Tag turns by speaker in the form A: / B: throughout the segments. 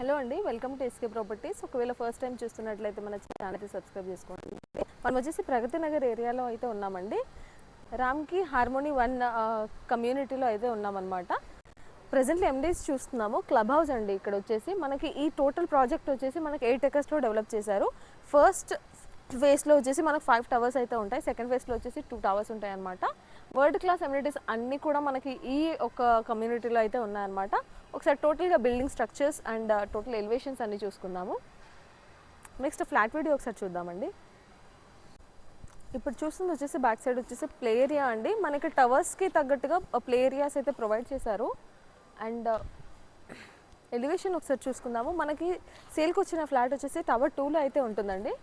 A: Hello అండి, welcome to SK properties. ఒకవేళ first time చూస్తున్నట్లయితే మన ఛానల్ని సబ్స్క్రైబ్ చేసుకోండి. మనం వచ్చేసి ప్రగతి నగర్ ఏరియాలో అయితే ఉన్నామండి. రామ్కి హార్మోనీ 1 కమ్యూనిటీలో అయితే ఉన్నామన్నమాట. ప్రజెంట్లీ ఎండీస్ చూస్తున్నాము. క్లబ్ హౌస్ అండి. ఇక్కడ వచ్చేసి మనకి ఈ టోటల్ ప్రాజెక్ట్ వచ్చేసి మనకి 8 acres డెవలప్ చేశారు. ఫస్ట్ ఫేస్లో వచ్చేసి మనకు 5 towers అయితే ఉంటాయి. సెకండ్ ఫేస్లో వచ్చేసి 2 towers ఉంటాయి అన్నమాట. వరల్డ్ క్లాస్ అమ్యూనిటీస్ అన్నీ కూడా మనకి ఈ ఒక కమ్యూనిటీలో అయితే ఉన్నాయన్నమాట. ఒకసారి టోటల్గా building structures and total elevations అన్నీ చూసుకుందాము. నెక్స్ట్ ఫ్లాట్ వీడియో ఒకసారి చూద్దామండి. ఇప్పుడు చూస్తుంది వచ్చేసి బ్యాక్ సైడ్ వచ్చేసి ప్లే ఏరియా అండి. మనకి టవర్స్కి తగ్గట్టుగా ప్లే ఏరియాస్ అయితే ప్రొవైడ్ చేశారు. అండ్ ఎలివేషన్ ఒకసారి చూసుకుందాము. మనకి సేల్కి వచ్చిన ఫ్లాట్ వచ్చేసి టవర్ 2లో అయితే ఉంటుందండి.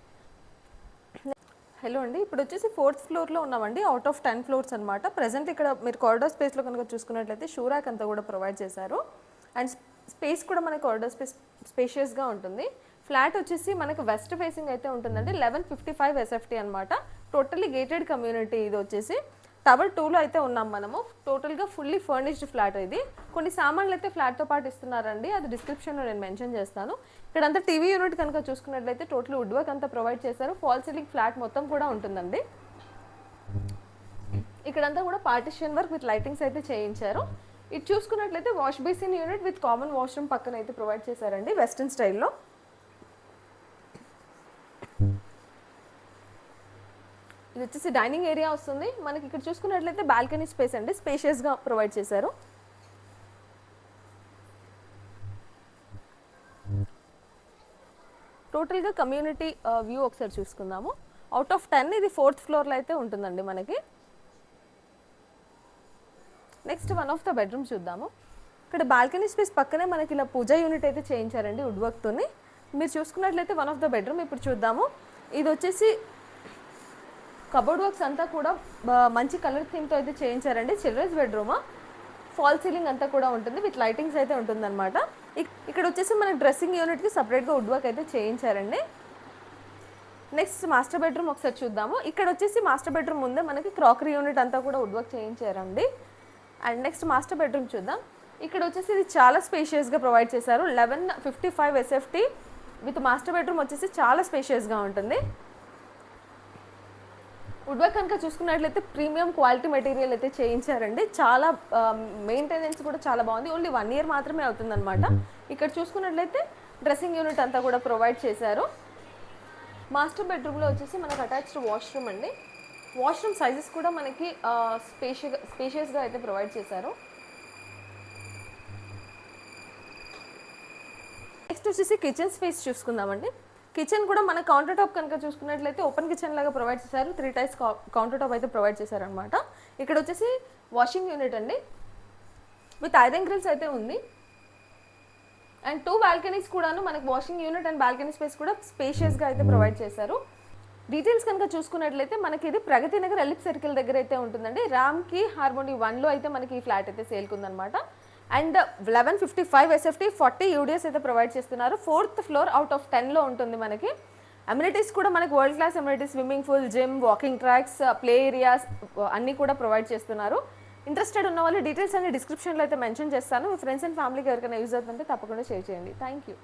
A: హలో అండి, ఇప్పుడు వచ్చేసి 4th ఫ్లోర్లో ఉన్నామండి. అవుట్ ఆఫ్ 10 floors అనమాట. ప్రజెంట్ ఇక్కడ మీరు కారిడార్ స్పేస్లో కనుక చూసుకున్నట్లయితే షూరాక్ అంతా కూడా ప్రొవైడ్ చేశారు. అండ్ స్పేస్ కూడా మనకి కారిడార్ స్పేషియస్గా ఉంటుంది. ఫ్లాట్ వచ్చేసి మనకి వెస్ట్ ఫేసింగ్ అయితే ఉంటుందండి. 1155 SFT అనమాట. Totally gated community. ఇది వచ్చేసి టవర్ 2లో అయితే ఉన్నాం మనము. టోటల్గా ఫుల్లీ ఫర్నిష్డ్ ఫ్లాట్. ఇది కొన్ని సామాన్లు అయితే ఫ్లాట్తో పాటు ఇస్తున్నారండి. అది డిస్క్రిప్షన్లో నేను మెన్షన్ చేస్తాను. ఇక్కడంతా టీవీ యూనిట్ కనుక చూసుకున్నట్లయితే టోటల్ వుడ్ వర్క్ అంతా ప్రొవైడ్ చేశారు. ఫాల్ సీలింగ్ ఫ్లాట్ మొత్తం కూడా ఉంటుందండి. ఇక్కడంతా కూడా పార్టిషన్ వర్క్ విత్ లైటింగ్స్ అయితే చేయించారు. ఇది చూసుకున్నట్లయితే wash basin unit with common washroom పక్కన అయితే ప్రొవైడ్ చేశారండి వెస్టర్న్ స్టైల్లో. ఇది వచ్చేసి డైనింగ్ ఏరియా వస్తుంది. మనకి ఇక్కడ చూసుకున్నట్లయితే బాల్కనీ స్పేస్ అండి. స్పేషియస్గా ప్రొవైడ్ చేశారు. టోటల్గా కమ్యూనిటీ వ్యూ ఒకసారి చూసుకుందాము. అవుట్ ఆఫ్ 10 ఇది 4th ఫ్లోర్లో అయితే ఉంటుందండి మనకి. Next one of the bedroom చూద్దాము. ఇక్కడ బాల్కనీ స్పేస్ పక్కనే మనకి ఇలా పూజా యూనిట్ అయితే చేయించారండి వుడ్ వర్క్తోని. మీరు చూసుకున్నట్లయితే వన్ ఆఫ్ ద బెడ్రూమ్ ఇప్పుడు చూద్దాము. ఇది వచ్చేసి కబోర్డ్ వర్క్స్ అంతా కూడా మంచి కలర్ థీమ్తో అయితే చేయించారండి. Children's bedroom. ఫాల్ సీలింగ్ అంతా కూడా ఉంటుంది విత్ లైటింగ్స్ అయితే ఉంటుందన్నమాట. ఇక్కడ వచ్చేసి మన డ్రెస్సింగ్ యూనిట్కి సపరేట్గా వుడ్ వర్క్ అయితే చేయించారండి. నెక్స్ట్ మాస్టర్ బెడ్రూమ్ ఒకసారి చూద్దాము. ఇక్కడ వచ్చేసి మాస్టర్ బెడ్రూమ్ ముందే మనకి క్రాకరీ యూనిట్ అంతా కూడా వుడ్ వర్క్ చేయించారండి. అండ్ నెక్స్ట్ మాస్టర్ బెడ్రూమ్ చూద్దాం. ఇక్కడ వచ్చేసి ఇది చాలా స్పేషియస్గా ప్రొవైడ్ చేశారు. 1155 SFT విత్ మాస్టర్ బెడ్రూమ్ వచ్చేసి చాలా స్పేషియస్గా ఉంటుంది. వుడ్ వర్క్ కనుక చూసుకున్నట్లయితే ప్రీమియం క్వాలిటీ మెటీరియల్ అయితే చేయించారండి. చాలా మెయింటెనెన్స్ కూడా చాలా బాగుంది. ఓన్లీ 1 year మాత్రమే అవుతుందన్నమాట. ఇక్కడ చూసుకున్నట్లయితే డ్రెస్సింగ్ యూనిట్ అంతా కూడా ప్రొవైడ్ చేశారు. మాస్టర్ బెడ్రూమ్లో వచ్చేసి మనకు అటాచ్డ్ వాష్రూమ్ అండి. వాష్రూమ్ సైజెస్ కూడా మనకి స్పేషియస్గా అయితే ప్రొవైడ్ చేశారు. నెక్స్ట్ వచ్చేసి కిచెన్ స్పేస్ చూసుకుందామండి. కిచెన్ కూడా మన కౌంటర్ టాప్ కనుక చూసుకున్నట్లయితే ఓపెన్ కిచెన్ లాగా ప్రొవైడ్ చేశారు. 3 types కౌంటర్ టాప్ అయితే ప్రొవైడ్ చేశారనమాట. ఇక్కడ వచ్చేసి వాషింగ్ యూనిట్ అండి విత్ ఐరన్ గ్రిల్స్ అయితే ఉంది. అండ్ 2 balconies కూడాను మనకి washing unit and balcony space కూడా స్పేషియస్గా అయితే ప్రొవైడ్ చేశారు. డీటెయిల్స్ కనుక చూసుకున్నట్లయితే మనకి ఇది ప్రగతి నగర్ ఎలిప్ సర్కిల్ దగ్గర అయితే ఉంటుందండి. రామ్కి హార్మోనీ 1లో అయితే మనకి ఈ ఫ్లాట్ అయితే సేల్కుందనమాట. అండ్ 1155 SFT 40 UDS అయితే ప్రొవైడ్ చేస్తున్నారు. 4th ఫ్లోర్ అవుట్ ఆఫ్ 10లో ఉంటుంది మనకి. అమ్యూనిటీస్ కూడా మనకి world class amenities, swimming pool, gym, walking tracks, play areas అన్నీ కూడా ప్రొవైడ్ చేస్తున్నారు. ఇంట్రెస్టెడ్ ఉన్న వాళ్ళు డీటెయిల్స్ అన్ని డిస్క్రిప్షన్లో అయితే మెన్షన్ చేస్తాను. మీ ఫ్రెండ్స్ అండ్ ఫ్యామిలీకి ఎవరికైనా యూజ్ అవుతుంటే తప్పకుండా షేర్ చేయండి. Thank you.